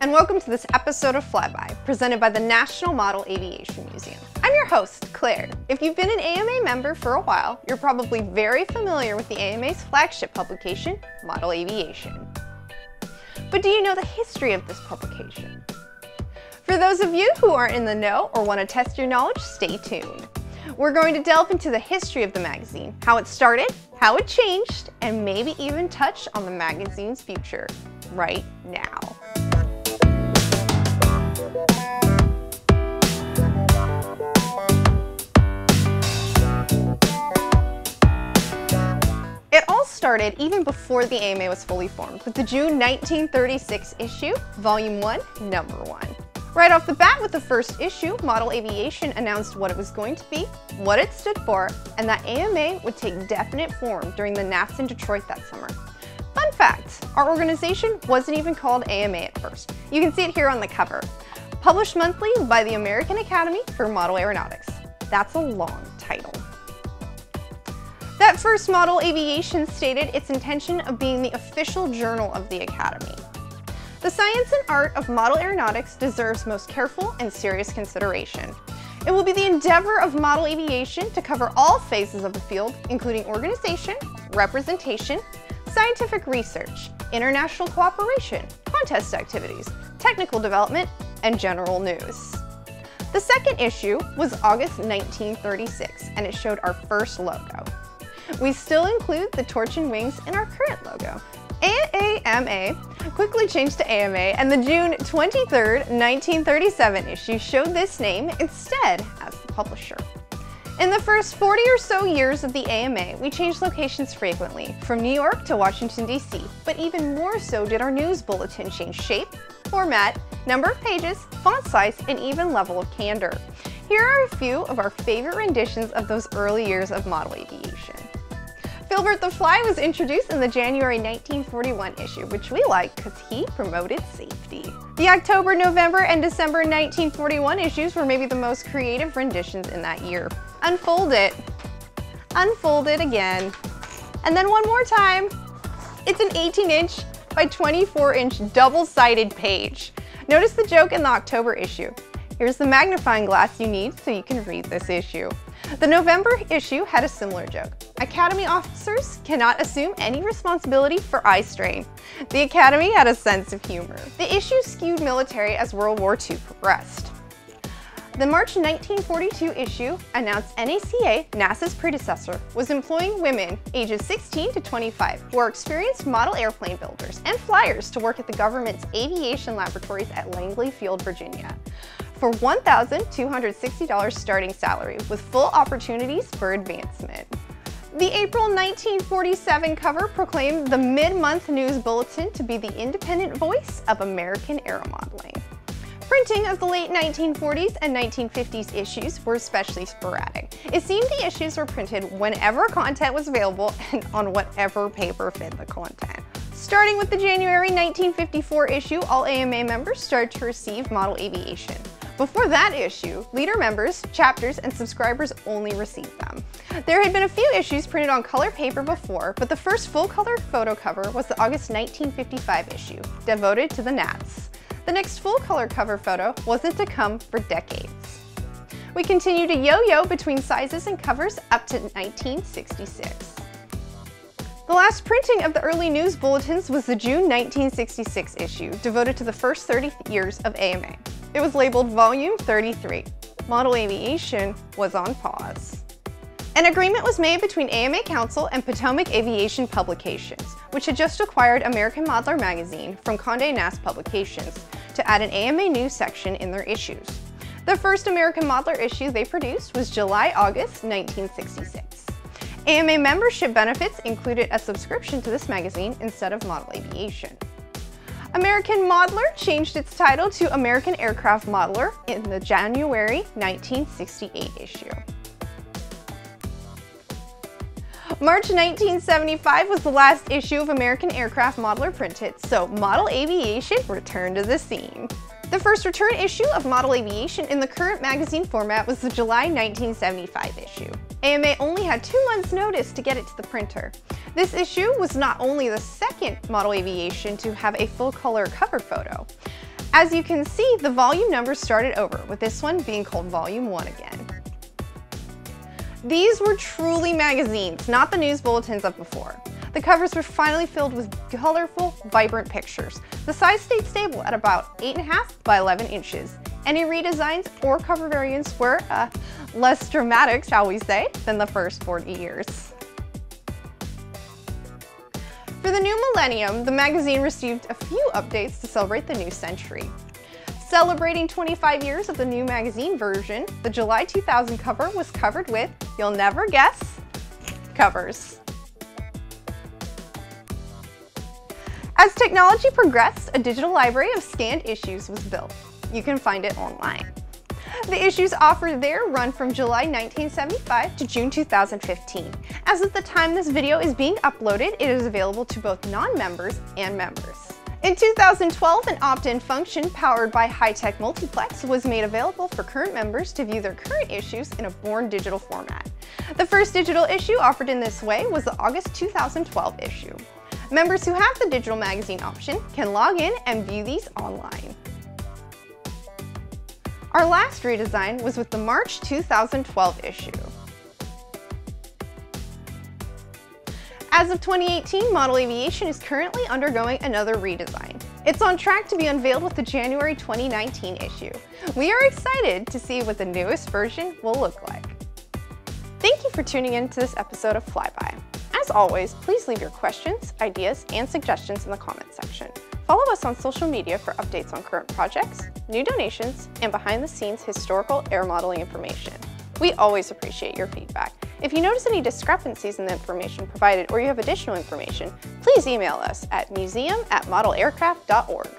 and welcome to this episode of Flyby, presented by the National Model Aviation Museum. I'm your host, Claire. If you've been an AMA member for a while, you're probably very familiar with the AMA's flagship publication, Model Aviation. But do you know the history of this publication? For those of you who aren't in the know or want to test your knowledge, stay tuned. We're going to delve into the history of the magazine, how it started, how it changed, and maybe even touch on the magazine's future right now. It all started even before the AMA was fully formed, with the June 1936 issue, Volume 1, Number 1. Right off the bat with the first issue, Model Aviation announced what it was going to be, what it stood for, and that AMA would take definite form during the NATS in Detroit that summer. Fun fact, our organization wasn't even called AMA at first. You can see it here on the cover. Published monthly by the American Academy for Model Aeronautics. That's a long title. That first Model Aviation stated its intention of being the official journal of the Academy. The science and art of model aeronautics deserves most careful and serious consideration. It will be the endeavor of Model Aviation to cover all phases of the field, including organization, representation, scientific research, international cooperation, contest activities, technical development, and general news. The second issue was August 1936, and it showed our first logo. We still include the torch and wings in our current logo. AAMA quickly changed to AMA, and the June 23, 1937 issue showed this name instead as the publisher. In the first 40 or so years of the AMA, we changed locations frequently, from New York to Washington, D.C., but even more so did our news bulletin change shape, format, number of pages, font size, and even level of candor. Here are a few of our favorite renditions of those early years of model aviation. Filbert the Fly was introduced in the January 1941 issue, which we like because he promoted safety. The October, November, and December 1941 issues were maybe the most creative renditions in that year. Unfold it. Unfold it again. And then one more time. It's an 18-inch by 24-inch double-sided page. Notice the joke in the October issue. Here's the magnifying glass you need so you can read this issue. The November issue had a similar joke. Academy officers cannot assume any responsibility for eye strain. The Academy had a sense of humor. The issue skewed military as World War II progressed. The March 1942 issue announced NACA, NASA's predecessor, was employing women ages 16 to 25 who are experienced model airplane builders and flyers to work at the government's aviation laboratories at Langley Field, Virginia, for $1,260 starting salary with full opportunities for advancement. The April 1947 cover proclaimed the mid-month news bulletin to be the independent voice of American aeromodeling. Printing of the late 1940s and 1950s issues were especially sporadic. It seemed the issues were printed whenever content was available and on whatever paper fit the content. Starting with the January 1954 issue, all AMA members started to receive Model Aviation. Before that issue, leader members, chapters, and subscribers only received them. There had been a few issues printed on color paper before, but the first full-color photo cover was the August 1955 issue, devoted to the NATS. The next full-color cover photo wasn't to come for decades. We continue to yo-yo between sizes and covers up to 1966. The last printing of the early news bulletins was the June 1966 issue, devoted to the first 30 years of AMA. It was labeled Volume 33. Model Aviation was on pause. An agreement was made between AMA Council and Potomac Aviation Publications, which had just acquired American Modeler magazine from Condé Nast Publications, to add an AMA news section in their issues. The first American Modeler issue they produced was July-August 1966. AMA membership benefits included a subscription to this magazine instead of Model Aviation. American Modeler changed its title to American Aircraft Modeler in the January 1968 issue. March 1975 was the last issue of American Aircraft Modeler printed, so Model Aviation returned to the scene. The first return issue of Model Aviation in the current magazine format was the July 1975 issue. AMA only had 2 months' notice to get it to the printer. This issue was not only the second Model Aviation to have a full-color cover photo. As you can see, the volume numbers started over, with this one being called Volume 1 again. These were truly magazines, not the news bulletins of before. The covers were finally filled with colorful, vibrant pictures. The size stayed stable at about 8.5 by 11 inches. Any redesigns or cover variants were less dramatic, shall we say, than the first 40 years. For the new millennium, the magazine received a few updates to celebrate the new century. Celebrating 25 years of the new magazine version, the July 2000 cover was covered with, you'll never guess, covers. As technology progressed, a digital library of scanned issues was built. You can find it online. The issues offered there run from July 1975 to June 2015. As of the time this video is being uploaded, it is available to both non-members and members. In 2012, an opt-in function powered by high-tech multiplex was made available for current members to view their current issues in a born digital format. The first digital issue offered in this way was the August 2012 issue. Members who have the digital magazine option can log in and view these online. Our last redesign was with the March 2012 issue. As of 2018, Model Aviation is currently undergoing another redesign. It's on track to be unveiled with the January 2019 issue. We are excited to see what the newest version will look like. Thank you for tuning in to this episode of Flyby. As always, please leave your questions, ideas, and suggestions in the comments section. Follow us on social media for updates on current projects, new donations, and behind-the-scenes historical air modeling information. We always appreciate your feedback. If you notice any discrepancies in the information provided or you have additional information, please email us at museum@modelaircraft.org.